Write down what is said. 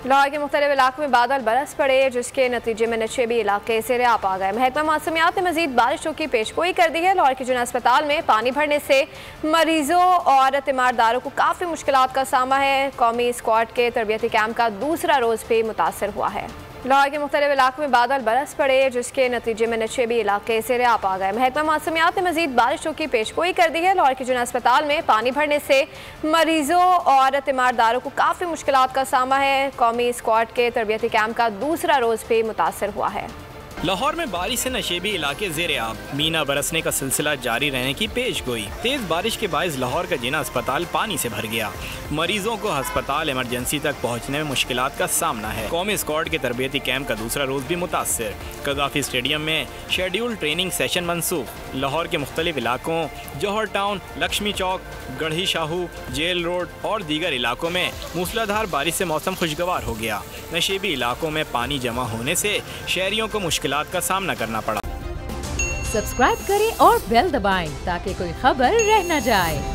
लाहौर के मुख्तलिफ इलाकों में बादल बरस पड़े, जिसके नतीजे में नशेबी इलाके ज़ेर-ए-आब आ गए। महकमा मौसमियात ने मजीद बारिशों की पेशगोई कर दी है। लाहौर के जुना अस्पताल में पानी भरने से मरीजों और तीमारदारों को काफ़ी मुश्किलात का सामना है। कौमी स्क्वाड के तरबियती कैंप का दूसरा रोज़ भी मुतासर हुआ है। लाहौर के मुख्तलिफ इलाकों में बादल बरस पड़े, जिसके नतीजे में नशेबी इलाके ज़ेर-ए-आब आ गए। महकमा मौसमियात ने मजीद बारिशों की पेशगोई कर दी है। लाहौर के जुना अस्पताल में पानी भरने से मरीजों और तीमारदारों को काफ़ी मुश्किलात का सामना है। कौमी स्क्वाड के तरबियती कैंप का दूसरा रोज़ भी मुतासर हुआ है। लाहौर में बारिश से नशेबी इलाके ज़ेर-ए-आब, मीना बरसने का सिलसिला जारी रहने की पेशगोई। तेज बारिश के बायस लाहौर का जिना अस्पताल पानी से भर गया। मरीजों को अस्पताल इमरजेंसी तक पहुँचने में मुश्किलात का सामना है। कौमी स्क्वाड के तरबियती कैंप का दूसरा रोज भी मुतासर। कज़ाफ़ी स्टेडियम में शेड्यूल ट्रेनिंग सेशन मनसूख। लाहौर के मुख्तलिफ इलाकों जौहर टाउन, लक्ष्मी चौक, गढ़ी शाहू, जेल रोड और दीगर इलाकों में मूसलाधार बारिश से मौसम खुशगवार हो गया। नशेबी इलाकों में पानी जमा होने से शहरियों को मुश्किलात का सामना करना पड़ा। सब्सक्राइब करें और बेल दबाएं ताकि कोई खबर रह न जाए।